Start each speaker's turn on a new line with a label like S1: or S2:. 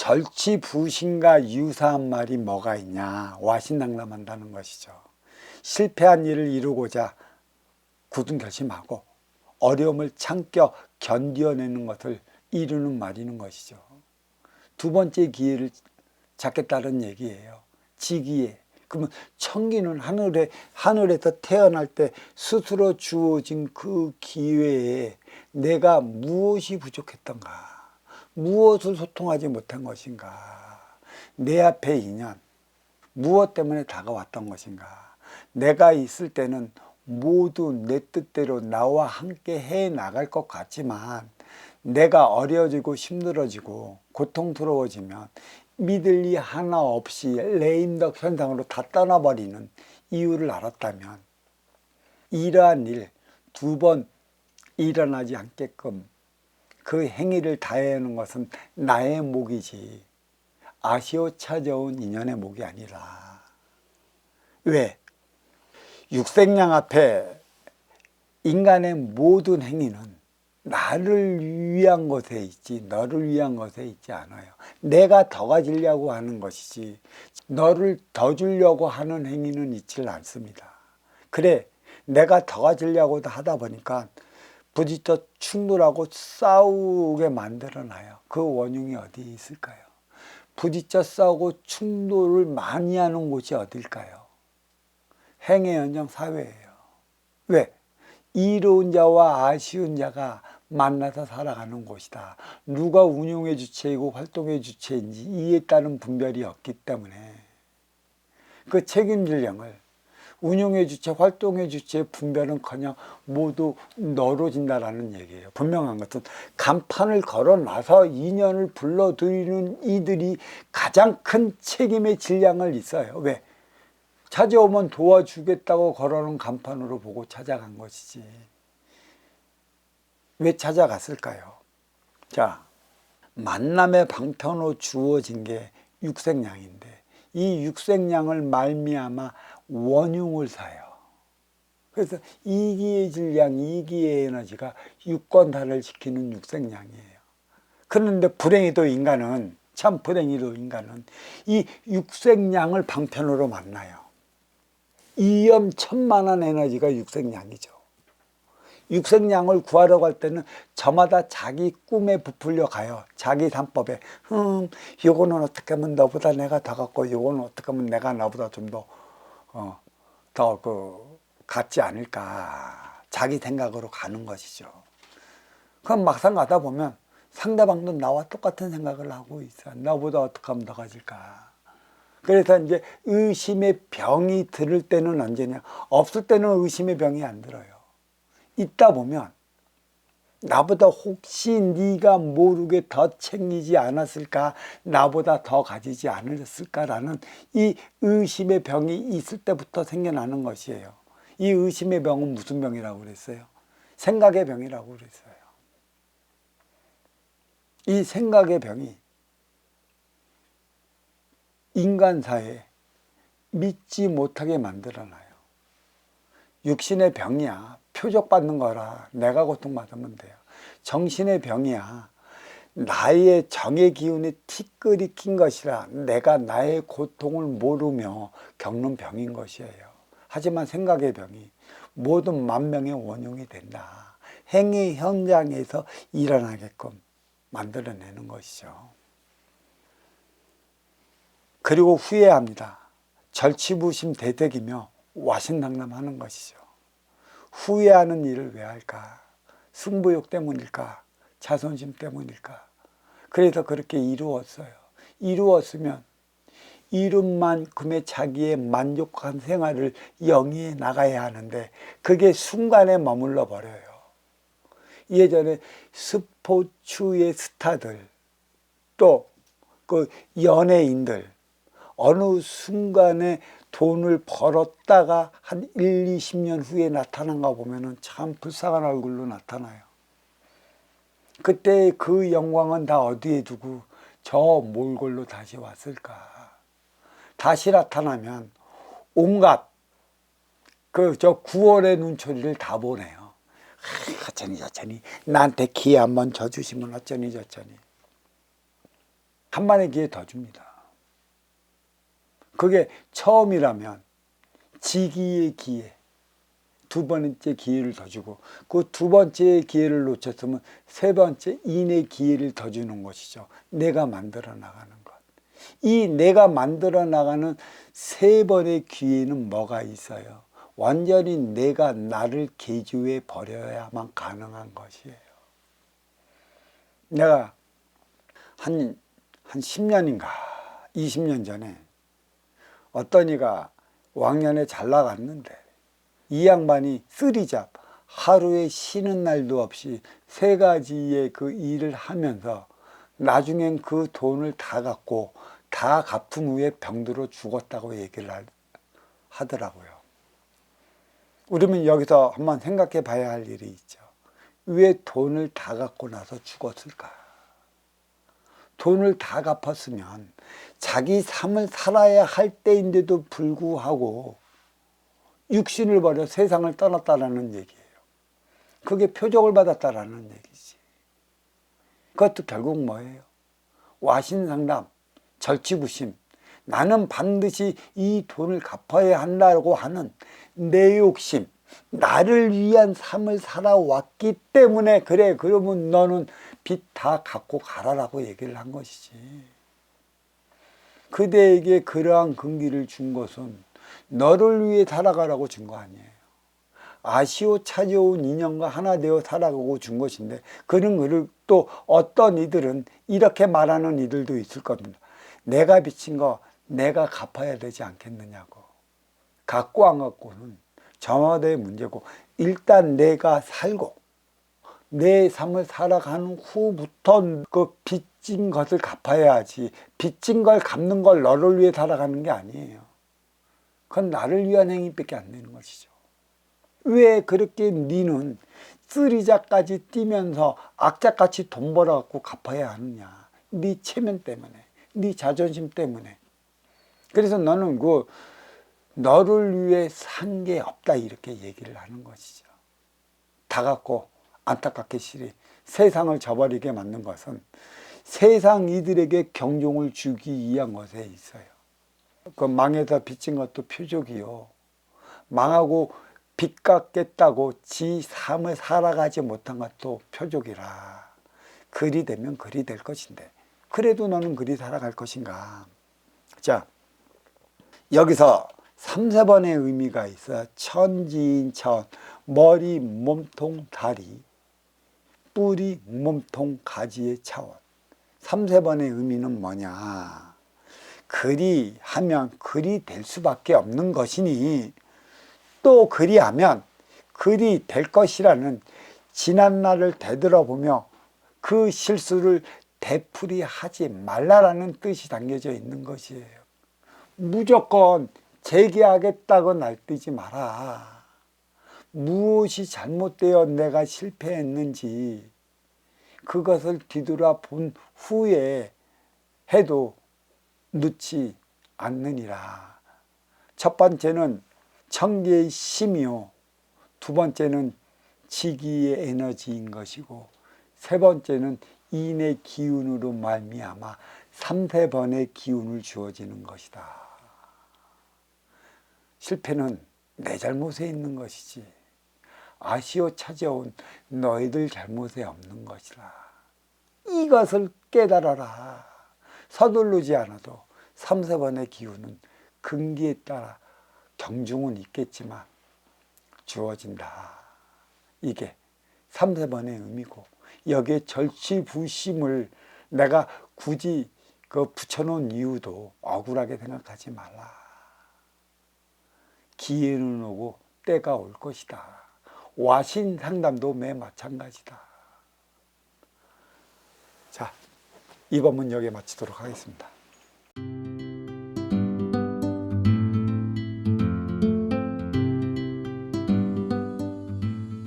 S1: 절치부심과 유사한 말이 뭐가 있냐, 와신당담한다는 것이죠. 실패한 일을 이루고자 굳은 결심하고 어려움을 참겨 견뎌내는 것을 이루는 말이는 것이죠. 두 번째 기회를 잡겠다는 얘기예요. 지기에. 그러면 천기는 하늘에서 태어날 때 스스로 주어진 그 기회에 내가 무엇이 부족했던가, 무엇을 소통하지 못한 것인가, 내 앞에 인연, 무엇 때문에 다가왔던 것인가, 내가 있을 때는 모두 내 뜻대로 나와 함께 해 나갈 것 같지만 내가 어려워지고 힘들어지고 고통스러워지면 믿을 리 하나 없이 레임덕 현상으로 다 떠나버리는 이유를 알았다면 이러한 일 두 번 일어나지 않게끔 그 행위를 다해하는 것은 나의 목이지 아쉬워 찾아온 인연의 목이 아니라. 왜? 육생양 앞에 인간의 모든 행위는 나를 위한 것에 있지 너를 위한 것에 있지 않아요. 내가 더 가지려고 하는 것이지 너를 더 주려고 하는 행위는 있질 않습니다. 그래, 내가 더 가지려고 하다 보니까 부딪혀 충돌하고 싸우게 만들어놔요. 그 원흉이 어디에 있을까요? 부딪혀 싸우고 충돌을 많이 하는 곳이 어딜까요? 행의 현장 사회예요. 왜? 이로운 자와 아쉬운 자가 만나서 살아가는 곳이다. 누가 운용의 주체이고 활동의 주체인지 이에 따른 분별이 없기 때문에 그 책임질량을 운용의 주체, 활동의 주체의 분별은커녕 모두 멀어진다라는 얘기예요. 분명한 것은 간판을 걸어놔서 인연을 불러들이는 이들이 가장 큰 책임의 질량을 있어요. 왜? 찾아오면 도와주겠다고 걸어놓은 간판으로 보고 찾아간 것이지. 왜 찾아갔을까요? 자, 만남의 방편으로 주어진 게 육생양인데 이 육생양을 말미암아 원흉을 사요. 그래서 이기의 질량, 이기의 에너지가 육권단을 지키는 육생양이에요. 그런데 불행히도 인간은, 참 불행히도 인간은 이 육생양을 방편으로 만나요. 이염천만한 에너지가 육생양이죠. 육생양을 구하러 갈 때는 저마다 자기 꿈에 부풀려 가요. 자기 산법에 요거는 어떻게 하면 너보다 내가 더 갖고 요거는 어떻게 하면 내가 너보다 좀 더 같지 않을까, 자기 생각으로 가는 것이죠. 그럼 막상 가다 보면 상대방도 나와 똑같은 생각을 하고 있어. 너보다 어떻게 하면 더 가질까. 그래서 이제 의심의 병이 들을 때는 언제냐, 없을 때는 의심의 병이 안 들어요. 있다 보면 나보다 혹시 네가 모르게 더 챙기지 않았을까, 나보다 더 가지지 않았을까라는 이 의심의 병이 있을 때부터 생겨나는 것이에요. 이 의심의 병은 무슨 병이라고 그랬어요? 생각의 병이라고 그랬어요. 이 생각의 병이 인간사회에 믿지 못하게 만들어놔요. 육신의 병이야. 표적받는 거라 내가 고통받으면 돼요. 정신의 병이야. 나의 정의 기운이 티끌이 낀 것이라 내가 나의 고통을 모르며 겪는 병인 것이에요. 하지만 생각의 병이 모든 만병의 원흉이 된다. 행위 현장에서 일어나게끔 만들어내는 것이죠. 그리고 후회합니다. 절치부심 대득이며 와신당담하는 것이죠. 후회하는 일을 왜 할까? 승부욕 때문일까? 자존심 때문일까? 그래서 그렇게 이루었어요. 이루었으면 이룬 만큼의 자기의 만족한 생활을 영위해 나가야 하는데 그게 순간에 머물러 버려요. 예전에 스포츠의 스타들, 또 그 연예인들 어느 순간에 돈을 벌었다가 한 1, 20년 후에 나타난가 보면은 참 불쌍한 얼굴로 나타나요. 그때 그 영광은 다 어디에 두고 저 몰골로 다시 왔을까? 다시 나타나면 온갖 저 9월의 눈초리를 다 보내요. 어쩌니 저쩌니 나한테 기회 한번 져주시면 어쩌니 저쩌니. 한 번의 기회 더 줍니다. 그게 처음이라면 지기의 기회, 두 번째 기회를 더 주고, 그 두 번째 기회를 놓쳤으면 세 번째 인의 기회를 더 주는 것이죠. 내가 만들어 나가는 것. 이 내가 만들어 나가는 세 번의 기회는 뭐가 있어요? 완전히 내가 나를 개조해 버려야만 가능한 것이에요. 내가 한 10년인가 20년 전에 어떤 이가 왕년에 잘 나갔는데 이 양반이 쓰리잡 하루에 쉬는 날도 없이 세 가지의 그 일을 하면서 나중엔 그 돈을 다 갖고 다 갚은 후에 병들어 죽었다고 얘기를 하더라고요. 우리는 여기서 한번 생각해 봐야 할 일이 있죠. 왜 돈을 다 갖고 나서 죽었을까? 돈을 다 갚았으면 자기 삶을 살아야 할 때인데도 불구하고 육신을 버려 세상을 떠났다라는 얘기예요. 그게 표적을 받았다라는 얘기지. 그것도 결국 뭐예요? 와신상담, 절치부심, 나는 반드시 이 돈을 갚아야 한다고 하는 내 욕심, 나를 위한 삶을 살아왔기 때문에 그래, 그러면 너는 빚 다 갚고 가라라고 얘기를 한 것이지. 그대에게 그러한 근기를 준 것은 너를 위해 살아가라고 준 거 아니에요. 아시오 찾아온 인연과 하나 되어 살아가고 준 것인데, 그는 또 어떤 이들은 이렇게 말하는 이들도 있을 겁니다. 내가 빚진 거 내가 갚아야 되지 않겠느냐고. 갖고 안 갖고는 저마다의 문제고, 일단 내가 살고 내 삶을 살아가는 후부터 그 빚진 것을 갚아야지, 빚진 걸 갚는 걸 너를 위해 살아가는 게 아니에요. 그건 나를 위한 행위밖에 안 되는 것이죠. 왜 그렇게 니는 쓰리자까지 뛰면서 악자같이 돈 벌어갖고 갚아야 하느냐? 네 체면 때문에, 네 자존심 때문에. 그래서 너는 너를 위해 산 게 없다, 이렇게 얘기를 하는 것이죠. 다 갖고 안타깝게 시리 세상을 저버리게 만든 것은 세상 이들에게 경종을 주기 위한 것에 있어요. 그 망해서 빚진 것도 표적이요. 망하고 빚 갚겠다고 지 삶을 살아가지 못한 것도 표적이라. 그리 되면 그리 될 것인데, 그래도 너는 그리 살아갈 것인가? 자, 여기서 3, 4번의 의미가 있어요. 천지인천, 머리, 몸통, 다리, 뿌리, 몸통, 가지의 차원. 3, 4번의 의미는 뭐냐? 그리 하면 그리 될 수밖에 없는 것이니, 또 그리하면 그리 될 것이라는 지난 날을 되돌아보며 그 실수를 되풀이하지 말라라는 뜻이 담겨져 있는 것이에요. 무조건 재기하겠다고 날뛰지 마라. 무엇이 잘못되어 내가 실패했는지 그것을 뒤돌아본 후에 해도 늦지 않느니라. 첫 번째는 청기의 힘이요, 두 번째는 지기의 에너지인 것이고, 세 번째는 인의 기운으로 말미암아 3, 4번의 기운을 주어지는 것이다. 실패는 내 잘못에 있는 것이지 아시오 찾아온 너희들 잘못에 없는 것이라. 이것을 깨달아라. 서두르지 않아도 3, 4번의 기운은 근기에 따라 경중은 있겠지만 주어진다. 이게 3, 4번의 의미고, 여기에 절치부심을 내가 굳이 붙여놓은 이유도 억울하게 생각하지 말라. 기회는 오고 때가 올 것이다. 와신 상담도 매 마찬가지다. 자, 이 법문 여기에 마치도록 하겠습니다.